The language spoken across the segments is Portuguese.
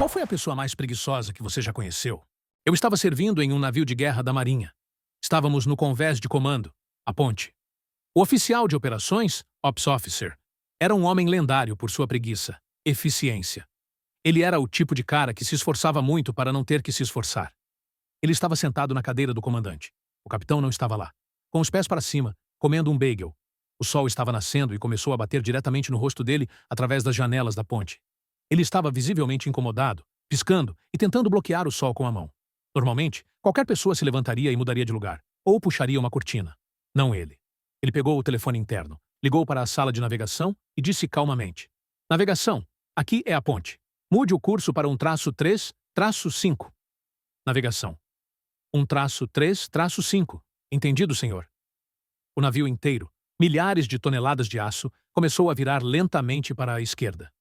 Qual foi a pessoa mais preguiçosa que você já conheceu? Eu estava servindo em um navio de guerra da Marinha. Estávamos no convés de comando, a ponte. O oficial de operações, Ops Officer, era um homem lendário por sua preguiça, eficiência. Ele era o tipo de cara que se esforçava muito para não ter que se esforçar. Ele estava sentado na cadeira do comandante. O capitão não estava lá. Com os pés para cima, comendo um bagel. O sol estava nascendo e começou a bater diretamente no rosto dele através das janelas da ponte. Ele estava visivelmente incomodado, piscando e tentando bloquear o sol com a mão. Normalmente, qualquer pessoa se levantaria e mudaria de lugar, ou puxaria uma cortina. Não ele. Ele pegou o telefone interno, ligou para a sala de navegação e disse calmamente: Navegação, aqui é a ponte. Mude o curso para 1-3-5. Navegação. 1-3-5. Entendido, senhor? O navio inteiro, milhares de toneladas de aço, começou a virar lentamente para a esquerda.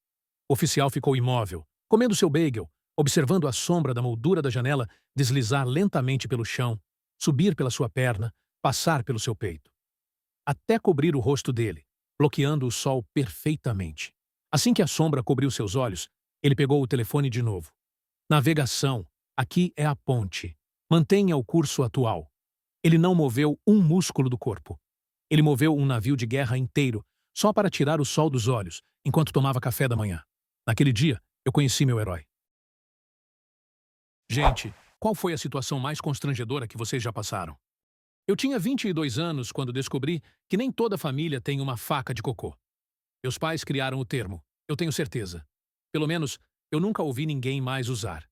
O oficial ficou imóvel, comendo seu bagel, observando a sombra da moldura da janela deslizar lentamente pelo chão, subir pela sua perna, passar pelo seu peito, até cobrir o rosto dele, bloqueando o sol perfeitamente. Assim que a sombra cobriu seus olhos, ele pegou o telefone de novo. Navegação, aqui é a ponte. Mantenha o curso atual. Ele não moveu um músculo do corpo. Ele moveu um navio de guerra inteiro, só para tirar o sol dos olhos, enquanto tomava café da manhã. Naquele dia, eu conheci meu herói. Gente, qual foi a situação mais constrangedora que vocês já passaram? Eu tinha 22 anos quando descobri que nem toda família tem uma faca de cocô. Meus pais criaram o termo, eu tenho certeza. Pelo menos, eu nunca ouvi ninguém mais usar.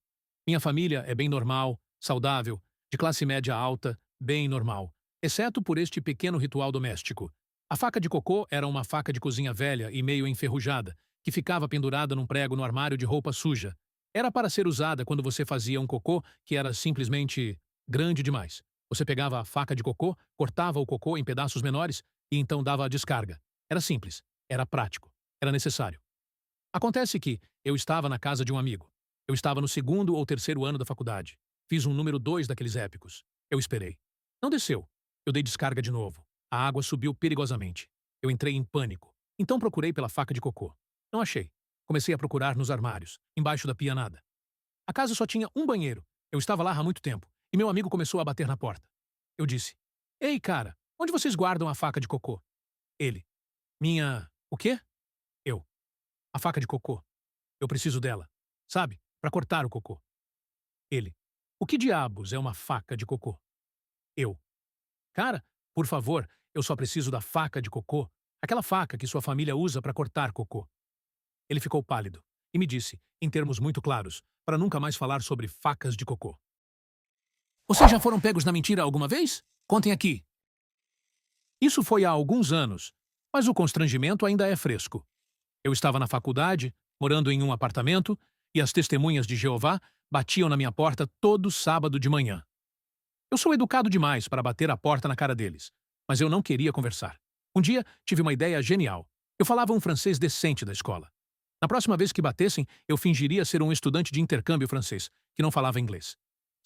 Minha família é bem normal, saudável, de classe média alta, bem normal, exceto por este pequeno ritual doméstico. A faca de cocô era uma faca de cozinha velha e meio enferrujada, que ficava pendurada num prego no armário de roupa suja. Era para ser usada quando você fazia um cocô que era simplesmente grande demais. Você pegava a faca de cocô, cortava o cocô em pedaços menores e então dava a descarga. Era simples, era prático, era necessário. Acontece que eu estava na casa de um amigo. Eu estava no 2º ou 3º ano da faculdade. Fiz um número 2 daqueles épicos. Eu esperei. Não desceu. Eu dei descarga de novo. A água subiu perigosamente. Eu entrei em pânico. Então procurei pela faca de cocô. Não achei. Comecei a procurar nos armários, embaixo da pia nada. A casa só tinha um banheiro. Eu estava lá há muito tempo, e meu amigo começou a bater na porta. Eu disse: Ei, cara, onde vocês guardam a faca de cocô? Ele: Minha... O quê? Eu: A faca de cocô. Eu preciso dela. Sabe? Para cortar o cocô. Ele: O que diabos é uma faca de cocô? Eu: Cara, por favor, eu só preciso da faca de cocô. Aquela faca que sua família usa para cortar cocô. Ele ficou pálido e me disse, em termos muito claros, para nunca mais falar sobre facas de cocô. Vocês já foram pegos na mentira alguma vez? Contem aqui. Isso foi há alguns anos, mas o constrangimento ainda é fresco. Eu estava na faculdade, morando em um apartamento, e as testemunhas de Jeová batiam na minha porta todo sábado de manhã. Eu sou educado demais para bater a porta na cara deles, mas eu não queria conversar. Um dia, tive uma ideia genial. Eu falava um francês decente da escola. Na próxima vez que batessem, eu fingiria ser um estudante de intercâmbio francês, que não falava inglês.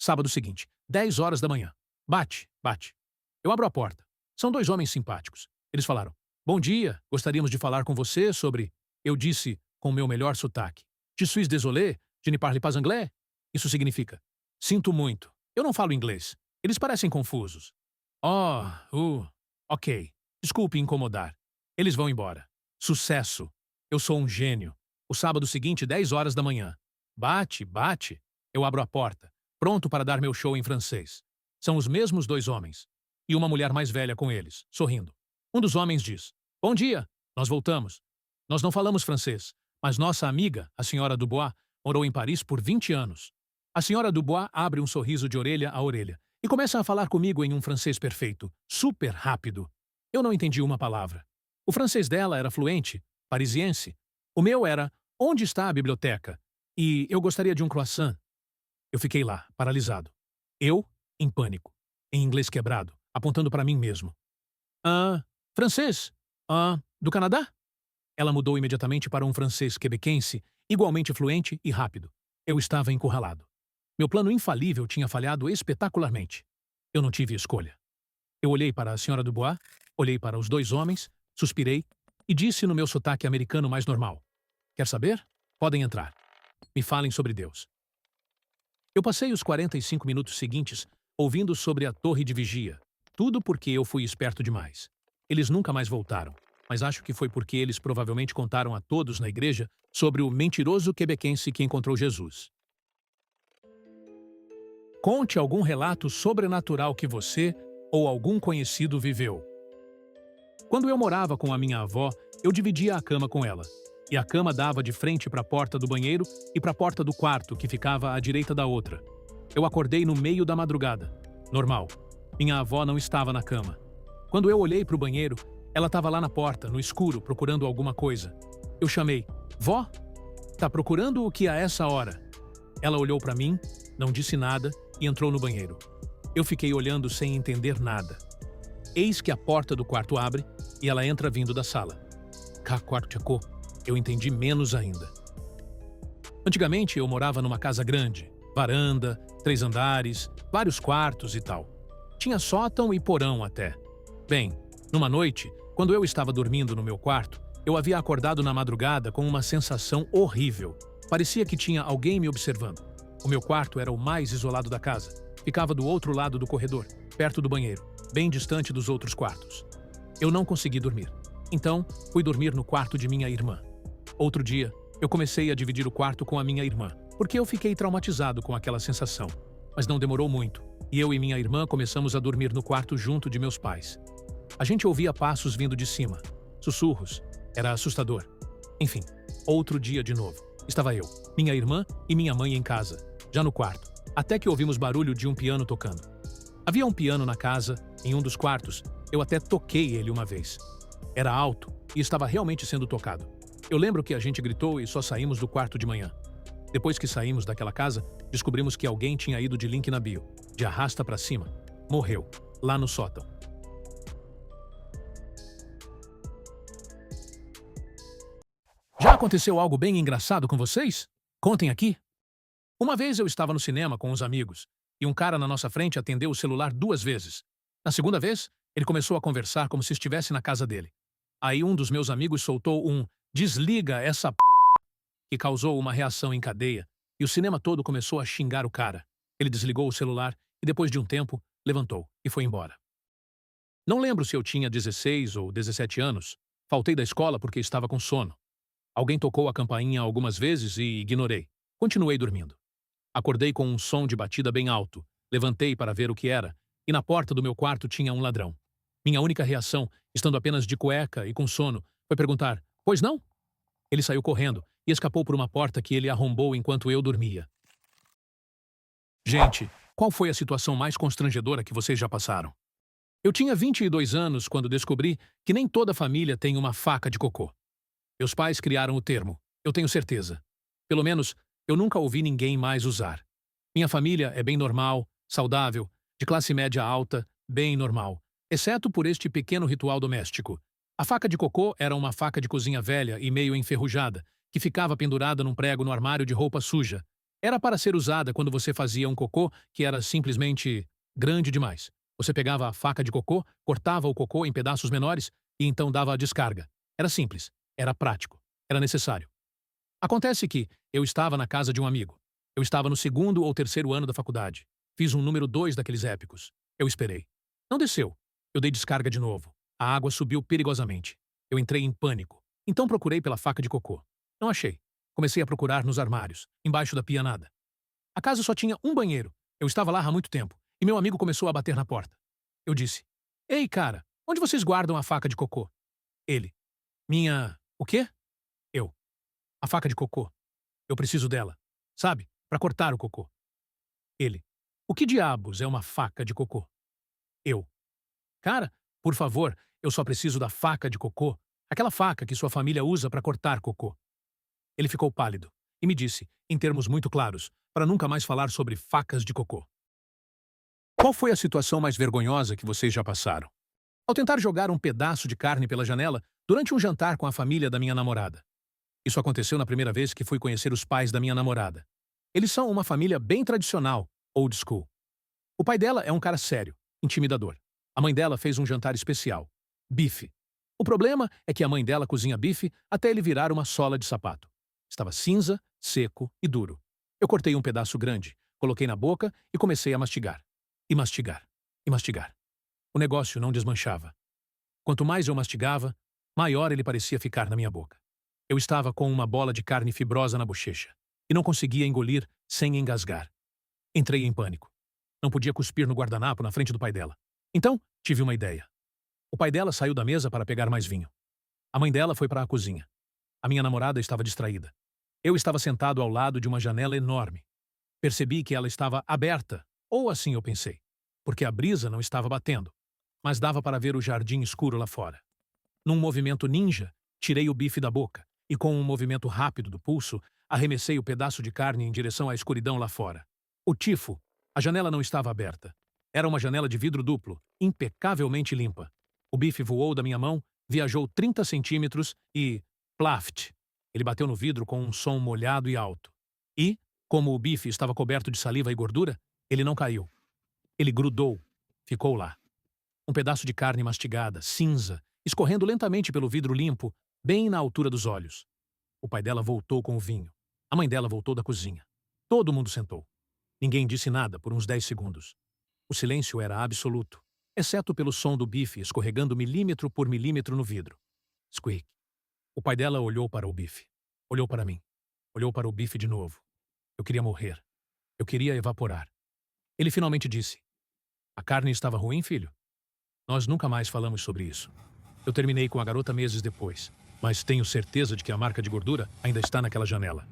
Sábado seguinte, 10 horas da manhã. Bate, bate. Eu abro a porta. São 2 homens simpáticos. Eles falaram: Bom dia, gostaríamos de falar com você sobre... Eu disse, com o meu melhor sotaque: Je suis désolé, je ne parle pas anglais. Isso significa: Sinto muito, eu não falo inglês. Eles parecem confusos. Ok. Desculpe incomodar. Eles vão embora. Sucesso. Eu sou um gênio. O sábado seguinte, 10 horas da manhã. Bate, bate. Eu abro a porta, pronto para dar meu show em francês. São os mesmos 2 homens. E uma mulher mais velha com eles, sorrindo. Um dos homens diz: Bom dia. Nós voltamos. Nós não falamos francês, mas nossa amiga, a senhora Dubois, morou em Paris por 20 anos. A senhora Dubois abre um sorriso de orelha a orelha e começa a falar comigo em um francês perfeito, super rápido. Eu não entendi uma palavra. O francês dela era fluente, parisiense. O meu era: Onde está a biblioteca? E eu gostaria de um croissant. Eu fiquei lá, paralisado. Eu, em pânico, em inglês quebrado, apontando para mim mesmo. Francês? Do Canadá? Ela mudou imediatamente para um francês quebequense, igualmente fluente e rápido. Eu estava encurralado. Meu plano infalível tinha falhado espetacularmente. Eu não tive escolha. Eu olhei para a senhora Dubois, olhei para os 2 homens, suspirei e disse no meu sotaque americano mais normal: Quer saber? Podem entrar. Me falem sobre Deus. Eu passei os 45 minutos seguintes ouvindo sobre a torre de vigia. Tudo porque eu fui esperto demais. Eles nunca mais voltaram, mas acho que foi porque eles provavelmente contaram a todos na igreja sobre o mentiroso quebequense que encontrou Jesus. Conte algum relato sobrenatural que você ou algum conhecido viveu. Quando eu morava com a minha avó, eu dividia a cama com ela. E a cama dava de frente para a porta do banheiro e para a porta do quarto, que ficava à direita da outra. Eu acordei no meio da madrugada. Normal. Minha avó não estava na cama. Quando eu olhei para o banheiro, ela estava lá na porta, no escuro, procurando alguma coisa. Eu chamei: "Vó, tá procurando o que a essa hora?" Ela olhou para mim, não disse nada e entrou no banheiro. Eu fiquei olhando sem entender nada. Eis que a porta do quarto abre e ela entra vindo da sala. Quarto, eu entendi menos ainda. Antigamente eu morava numa casa grande, varanda, 3 andares, vários quartos e tal. Tinha sótão e porão até. Bem, numa noite, quando eu estava dormindo no meu quarto, eu havia acordado na madrugada com uma sensação horrível. Parecia que tinha alguém me observando. O meu quarto era o mais isolado da casa. Ficava do outro lado do corredor, perto do banheiro, bem distante dos outros quartos. Eu não consegui dormir. Então, fui dormir no quarto de minha irmã. Outro dia, eu comecei a dividir o quarto com a minha irmã, porque eu fiquei traumatizado com aquela sensação. Mas não demorou muito, e eu e minha irmã começamos a dormir no quarto junto de meus pais. A gente ouvia passos vindo de cima, sussurros, era assustador. Enfim, outro dia de novo. Estava eu, minha irmã e minha mãe em casa, já no quarto, até que ouvimos barulho de um piano tocando. Havia um piano na casa, em um dos quartos, eu até toquei ele uma vez. Era alto e estava realmente sendo tocado. Eu lembro que a gente gritou e só saímos do quarto de manhã. Depois que saímos daquela casa, descobrimos que alguém tinha ido de link na bio, de arrasta pra cima. Morreu, lá no sótão. Já aconteceu algo bem engraçado com vocês? Contem aqui. Uma vez eu estava no cinema com uns amigos e um cara na nossa frente atendeu o celular 2 vezes. Na segunda vez, ele começou a conversar como se estivesse na casa dele. Aí um dos meus amigos soltou um "desliga essa p***", que causou uma reação em cadeia, e o cinema todo começou a xingar o cara. Ele desligou o celular e depois de um tempo, levantou e foi embora. Não lembro se eu tinha 16 ou 17 anos. Faltei da escola porque estava com sono. Alguém tocou a campainha algumas vezes e ignorei. Continuei dormindo. Acordei com um som de batida bem alto. Levantei para ver o que era, e na porta do meu quarto tinha um ladrão. Minha única reação, estando apenas de cueca e com sono, foi perguntar: "Pois não?" Ele saiu correndo e escapou por uma porta que ele arrombou enquanto eu dormia. Gente, qual foi a situação mais constrangedora que vocês já passaram? Eu tinha 22 anos quando descobri que nem toda família tem uma faca de cocô. Meus pais criaram o termo, eu tenho certeza. Pelo menos, eu nunca ouvi ninguém mais usar. Minha família é bem normal, saudável, de classe média alta, bem normal, exceto por este pequeno ritual doméstico. A faca de cocô era uma faca de cozinha velha e meio enferrujada, que ficava pendurada num prego no armário de roupa suja. Era para ser usada quando você fazia um cocô que era simplesmente grande demais. Você pegava a faca de cocô, cortava o cocô em pedaços menores e então dava a descarga. Era simples, era prático, era necessário. Acontece que eu estava na casa de um amigo. Eu estava no 2º ou 3º ano da faculdade. Fiz um número 2 daqueles épicos. Eu esperei. Não desceu. Eu dei descarga de novo. A água subiu perigosamente. Eu entrei em pânico. Então procurei pela faca de cocô. Não achei. Comecei a procurar nos armários, embaixo da pia nada. A casa só tinha um banheiro. Eu estava lá há muito tempo, e meu amigo começou a bater na porta. Eu disse: "Ei, cara, onde vocês guardam a faca de cocô?" Ele: "Minha... o quê?" Eu: "A faca de cocô. Eu preciso dela. Sabe? Para cortar o cocô." Ele: "O que diabos é uma faca de cocô?" Eu: "Cara, por favor, eu só preciso da faca de cocô. Aquela faca que sua família usa para cortar cocô." Ele ficou pálido e me disse, em termos muito claros, para nunca mais falar sobre facas de cocô. Qual foi a situação mais vergonhosa que vocês já passaram? Ao tentar jogar um pedaço de carne pela janela durante um jantar com a família da minha namorada. Isso aconteceu na primeira vez que fui conhecer os pais da minha namorada. Eles são uma família bem tradicional, old school. O pai dela é um cara sério, intimidador. A mãe dela fez um jantar especial. Bife. O problema é que a mãe dela cozinha bife até ele virar uma sola de sapato. Estava cinza, seco e duro. Eu cortei um pedaço grande, coloquei na boca e comecei a mastigar. E mastigar. E mastigar. O negócio não desmanchava. Quanto mais eu mastigava, maior ele parecia ficar na minha boca. Eu estava com uma bola de carne fibrosa na bochecha e não conseguia engolir sem engasgar. Entrei em pânico. Não podia cuspir no guardanapo na frente do pai dela. Então, tive uma ideia. O pai dela saiu da mesa para pegar mais vinho. A mãe dela foi para a cozinha. A minha namorada estava distraída. Eu estava sentado ao lado de uma janela enorme. Percebi que ela estava aberta, ou assim eu pensei, porque a brisa não estava batendo, mas dava para ver o jardim escuro lá fora. Num movimento ninja, tirei o bife da boca e, com um movimento rápido do pulso, arremessei o pedaço de carne em direção à escuridão lá fora. O tifo. A janela não estava aberta. Era uma janela de vidro duplo, impecavelmente limpa. O bife voou da minha mão, viajou 30 centímetros e... plaft! Ele bateu no vidro com um som molhado e alto. E, como o bife estava coberto de saliva e gordura, ele não caiu. Ele grudou. Ficou lá. Um pedaço de carne mastigada, cinza, escorrendo lentamente pelo vidro limpo, bem na altura dos olhos. O pai dela voltou com o vinho. A mãe dela voltou da cozinha. Todo mundo sentou. Ninguém disse nada por uns 10 segundos. O silêncio era absoluto, exceto pelo som do bife escorregando milímetro por milímetro no vidro. Squeak. O pai dela olhou para o bife. Olhou para mim. Olhou para o bife de novo. Eu queria morrer. Eu queria evaporar. Ele finalmente disse: "A carne estava ruim, filho?" Nós nunca mais falamos sobre isso. Eu terminei com a garota meses depois, mas tenho certeza de que a marca de gordura ainda está naquela janela.